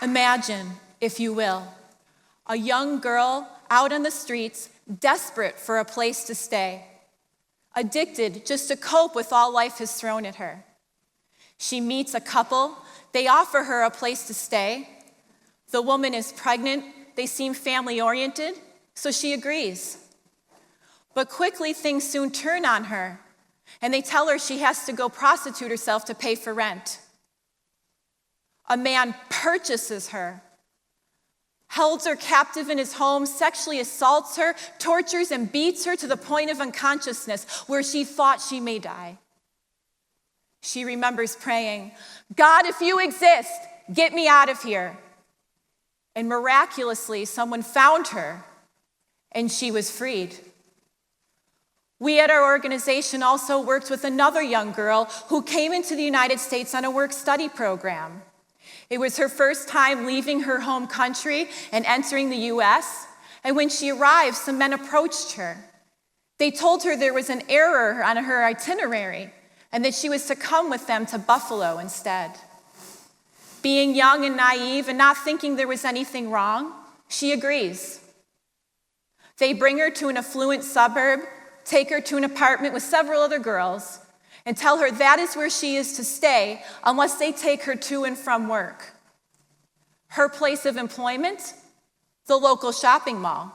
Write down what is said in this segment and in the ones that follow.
Imagine, if you will, a young girl out on the streets, desperate for a place to stay, addicted just to cope with all life has thrown at her. She meets a couple. They offer her a place to stay. The woman is pregnant. They seem family-oriented, so she agrees. But quickly, things soon turn on her, and they tell her she has to go prostitute herself to pay for rent. A man purchases her, holds her captive in his home, sexually assaults her, tortures and beats her to the point of unconsciousness where she thought she may die. She remembers praying, "God, if you exist, get me out of here." And miraculously, someone found her, and she was freed. We at our organization also worked with another young girl who came into the United States on a work-study program. It was her first time leaving her home country and entering the U.S., and when she arrived, some men approached her. They told her there was an error on her itinerary and that she was to come with them to Buffalo instead. Being young and naive and not thinking there was anything wrong, she agrees. They bring her to an affluent suburb, take her to an apartment with several other girls, and tell her that is where she is to stay unless they take her to and from work. Her place of employment? The local shopping mall.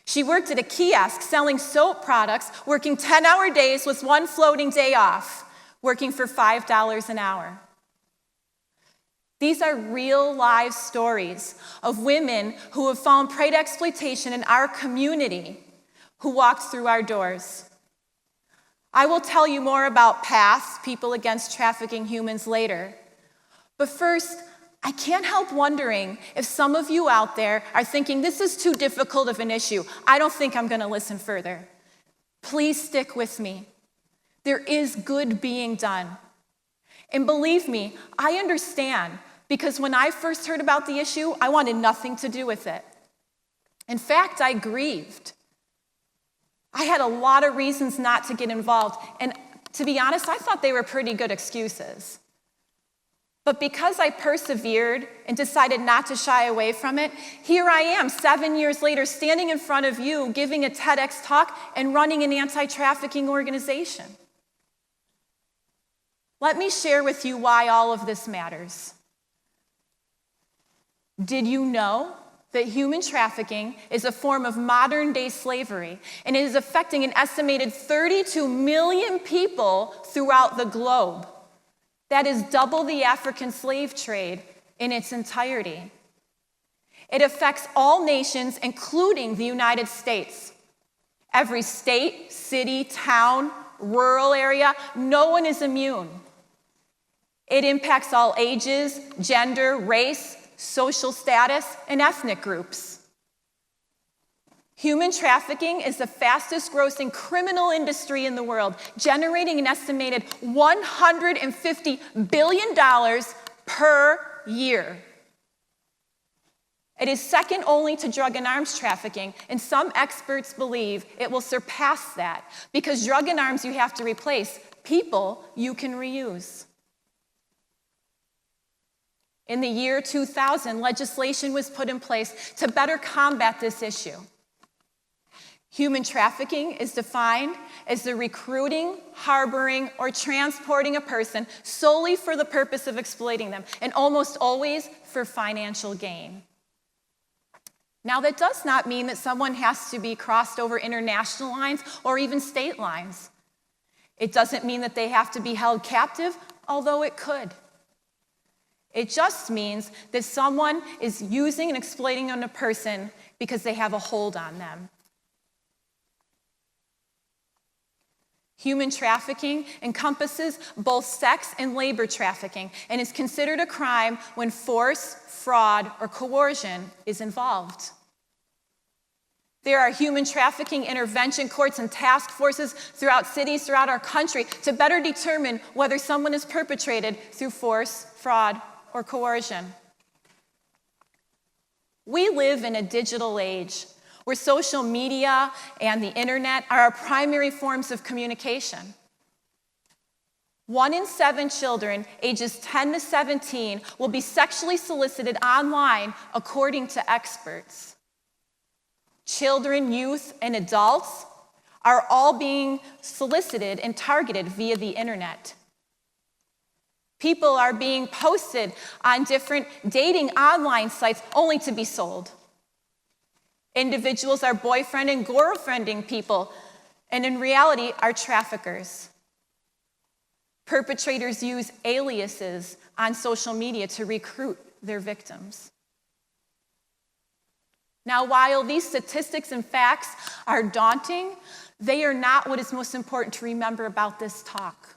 She worked at a kiosk selling soap products, working 10-hour days with one floating day off, working for $5 an hour. These are real live stories of women who have fallen prey to exploitation in our community, who walked through our doors. I will tell you more about PATH, People Against Trafficking Humans, later. But first, I can't help wondering if some of you out there are thinking, this is too difficult of an issue. I don't think I'm going to listen further. Please stick with me. There is good being done. And believe me, I understand, because when I first heard about the issue, I wanted nothing to do with it. In fact, I grieved. I had a lot of reasons not to get involved, and to be honest, I thought they were pretty good excuses. But because I persevered and decided not to shy away from it, here I am 7 years later standing in front of you, giving a TEDx talk and running an anti-trafficking organization. Let me share with you why all of this matters. Did you know that human trafficking is a form of modern-day slavery, and it is affecting an estimated 32 million people throughout the globe? That is double the African slave trade in its entirety. It affects all nations, including the United States. Every state, city, town, rural area, no one is immune. It impacts all ages, gender, race, social status, and ethnic groups. Human trafficking is the fastest grossing criminal industry in the world, generating an estimated $150 billion per year. It is second only to drug and arms trafficking, and some experts believe it will surpass that, because drug and arms you have to replace, people you can reuse. In the year 2000, legislation was put in place to better combat this issue. Human trafficking is defined as the recruiting, harboring, or transporting a person solely for the purpose of exploiting them, and almost always for financial gain. Now, that does not mean that someone has to be crossed over international lines or even state lines. It doesn't mean that they have to be held captive, although it could. It just means that someone is using and exploiting a person because they have a hold on them. Human trafficking encompasses both sex and labor trafficking and is considered a crime when force, fraud, or coercion is involved. There are human trafficking intervention courts and task forces throughout cities throughout our country to better determine whether someone is perpetrated through force, fraud, or coercion. We live in a digital age where social media and the internet are our primary forms of communication. 1 in 7 children ages 10 to 17 will be sexually solicited online, according to experts. Children, youth, and adults are all being solicited and targeted via the internet. People are being posted on different dating online sites only to be sold. Individuals are boyfriend and girlfriending people, and in reality are traffickers. Perpetrators use aliases on social media to recruit their victims. Now, while these statistics and facts are daunting, they are not what is most important to remember about this talk.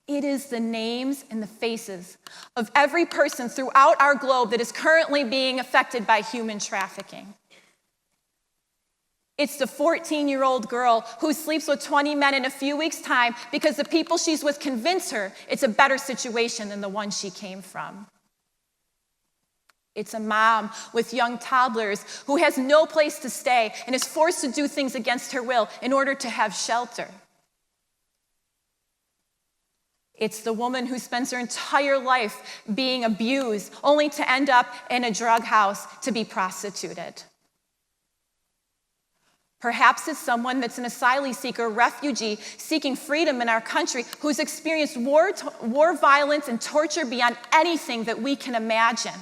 It is the names and the faces of every person throughout our globe that is currently being affected by human trafficking. It's the 14-year-old girl who sleeps with 20 men in a few weeks' time because the people she's with convince her it's a better situation than the one she came from. It's a mom with young toddlers who has no place to stay and is forced to do things against her will in order to have shelter. It's the woman who spends her entire life being abused only to end up in a drug house to be prostituted. Perhaps it's someone that's an asylum seeker, refugee, seeking freedom in our country, who's experienced war violence and torture beyond anything that we can imagine,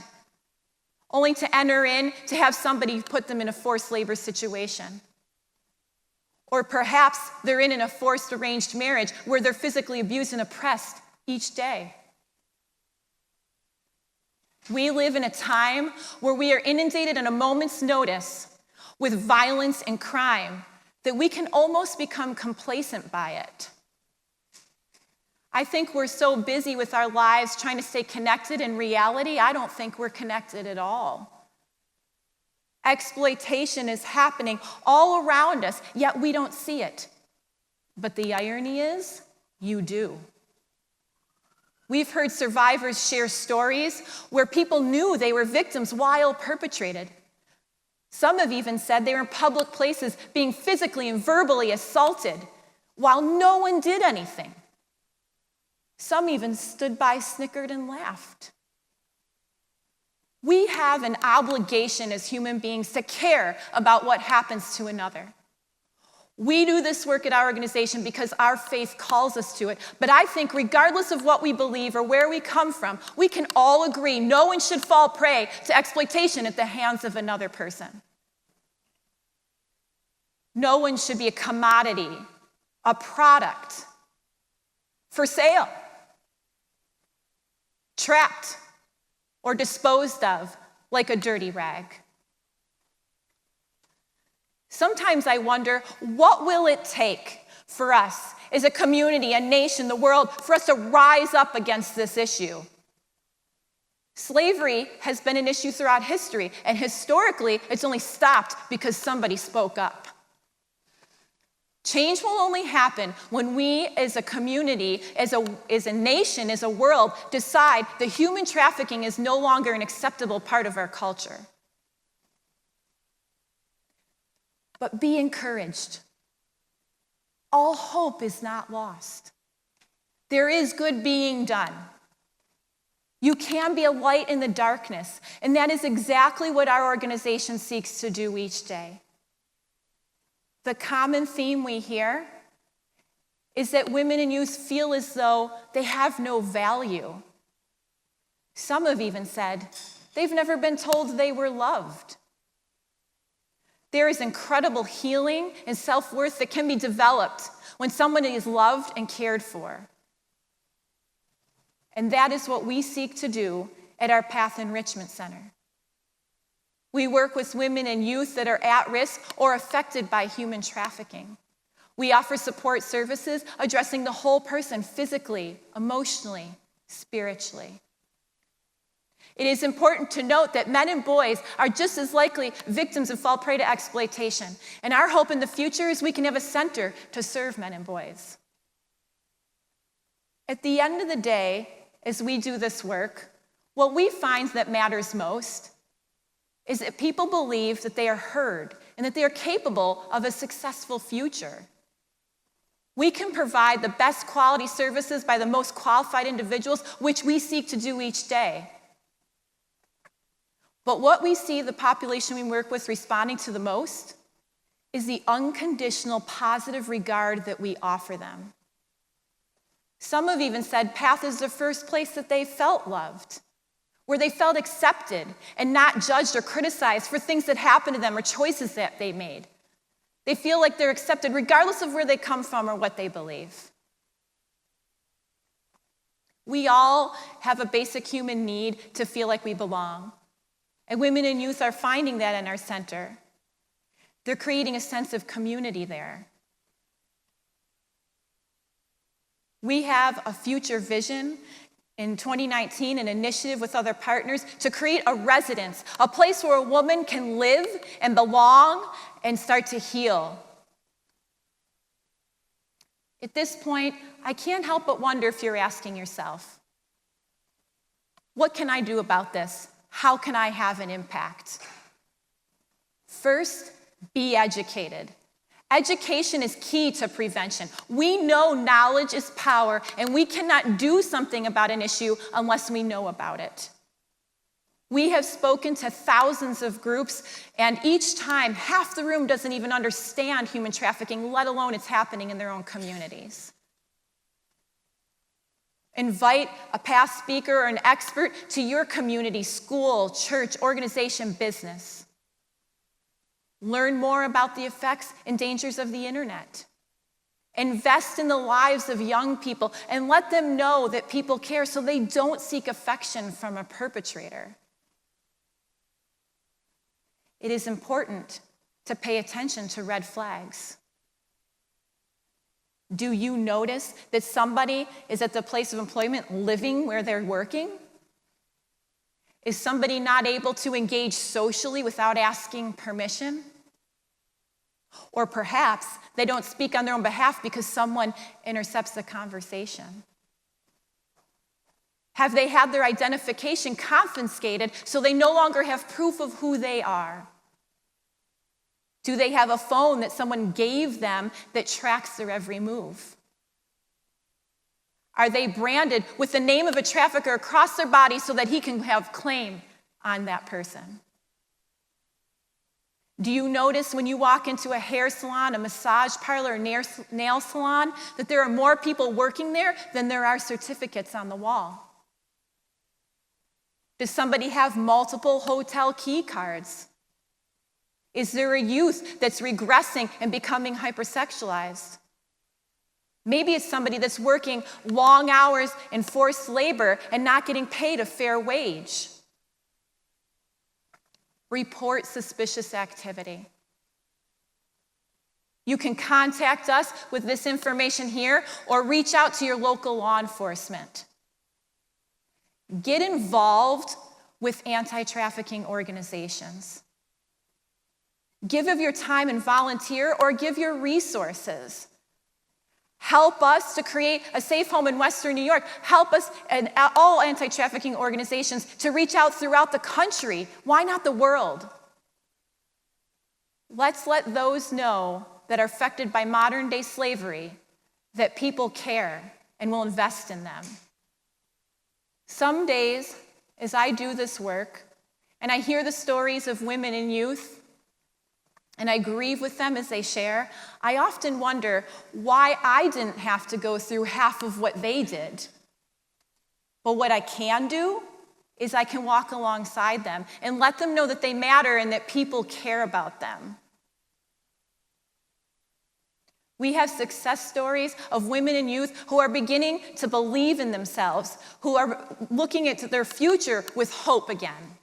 only to enter in to have somebody put them in a forced labor situation. Or perhaps they're in a forced arranged marriage where they're physically abused and oppressed each day. We live in a time where we are inundated at a moment's notice with violence and crime that we can almost become complacent by it. I think we're so busy with our lives trying to stay connected in reality, I don't think we're connected at all. Exploitation is happening all around us, yet we don't see it. But the irony is, you do. We've heard survivors share stories where people knew they were victims while perpetrated. Some have even said they were in public places being physically and verbally assaulted while no one did anything. Some even stood by, snickered, and laughed. We have an obligation as human beings to care about what happens to another. We do this work at our organization because our faith calls us to it. But I think regardless of what we believe or where we come from, we can all agree no one should fall prey to exploitation at the hands of another person. No one should be a commodity, a product, for sale, trapped, or disposed of like a dirty rag. Sometimes I wonder, what will it take for us as a community, a nation, the world, for us to rise up against this issue? Slavery has been an issue throughout history, and historically, it's only stopped because somebody spoke up. Change will only happen when we as a community, as a nation, as a world, decide that human trafficking is no longer an acceptable part of our culture. But be encouraged. All hope is not lost. There is good being done. You can be a light in the darkness, and that is exactly what our organization seeks to do each day. The common theme we hear is that women and youth feel as though they have no value. Some have even said they've never been told they were loved. There is incredible healing and self-worth that can be developed when someone is loved and cared for. And that is what we seek to do at our Path Enrichment Center. We work with women and youth that are at risk or affected by human trafficking. We offer support services addressing the whole person physically, emotionally, spiritually. It is important to note that men and boys are just as likely victims and fall prey to exploitation. And our hope in the future is we can have a center to serve men and boys. At the end of the day, as we do this work, what we find that matters most is that people believe that they are heard and that they are capable of a successful future. We can provide the best quality services by the most qualified individuals, which we seek to do each day. But what we see the population we work with responding to the most is the unconditional positive regard that we offer them. Some have even said PATH is the first place that they felt loved, where they felt accepted and not judged or criticized for things that happened to them or choices that they made. They feel like they're accepted regardless of where they come from or what they believe. We all have a basic human need to feel like we belong. And women and youth are finding that in our center. They're creating a sense of community there. We have a future vision in 2019, an initiative with other partners to create a residence, a place where a woman can live and belong and start to heal. At this point, I can't help but wonder if you're asking yourself, what can I do about this? How can I have an impact? First, be educated. Education is key to prevention. We know knowledge is power, and we cannot do something about an issue unless we know about it. We have spoken to thousands of groups, and each time, half the room doesn't even understand human trafficking, let alone it's happening in their own communities. Invite a past speaker or an expert to your community, school, church, organization, business. Learn more about the effects and dangers of the internet. Invest in the lives of young people and let them know that people care so they don't seek affection from a perpetrator. It is important to pay attention to red flags. Do you notice that somebody is at the place of employment living where they're working? Is somebody not able to engage socially without asking permission? Or perhaps they don't speak on their own behalf because someone intercepts the conversation. Have they had their identification confiscated so they no longer have proof of who they are? Do they have a phone that someone gave them that tracks their every move? Are they branded with the name of a trafficker across their body so that he can have claim on that person? Do you notice when you walk into a hair salon, a massage parlor, or nail salon, that there are more people working there than there are certificates on the wall? Does somebody have multiple hotel key cards? Is there a youth that's regressing and becoming hypersexualized? Maybe it's somebody that's working long hours in forced labor and not getting paid a fair wage. Report suspicious activity. You can contact us with this information here or reach out to your local law enforcement. Get involved with anti-trafficking organizations. Give of your time and volunteer or give your resources. Help us to create a safe home in Western New York. Help us and all anti-trafficking organizations to reach out throughout the country. Why not the world? Let's let those know that are affected by modern-day slavery that people care and will invest in them. Some days, as I do this work, and I hear the stories of women and youth, and I grieve with them as they share, I often wonder why I didn't have to go through half of what they did. But what I can do is I can walk alongside them and let them know that they matter and that people care about them. We have success stories of women and youth who are beginning to believe in themselves, who are looking at their future with hope again.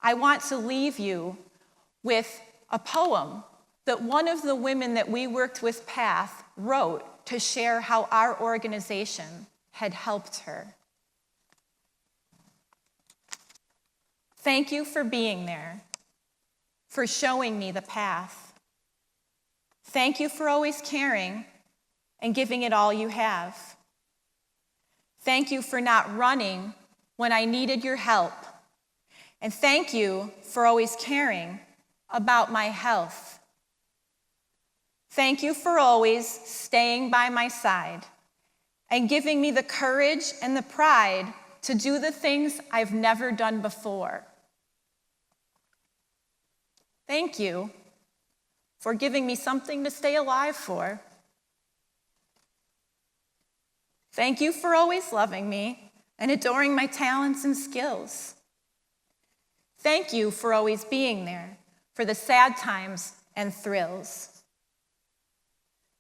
I want to leave you with a poem that one of the women that we worked with, PATH, wrote to share how our organization had helped her. Thank you for being there, for showing me the path. Thank you for always caring and giving it all you have. Thank you for not running when I needed your help. And thank you for always caring about my health. Thank you for always staying by my side and giving me the courage and the pride to do the things I've never done before. Thank you for giving me something to stay alive for. Thank you for always loving me and adoring my talents and skills. Thank you for always being there for the sad times and thrills.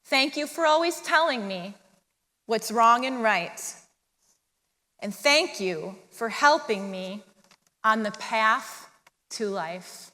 Thank you for always telling me what's wrong and right. And thank you for helping me on the path to life.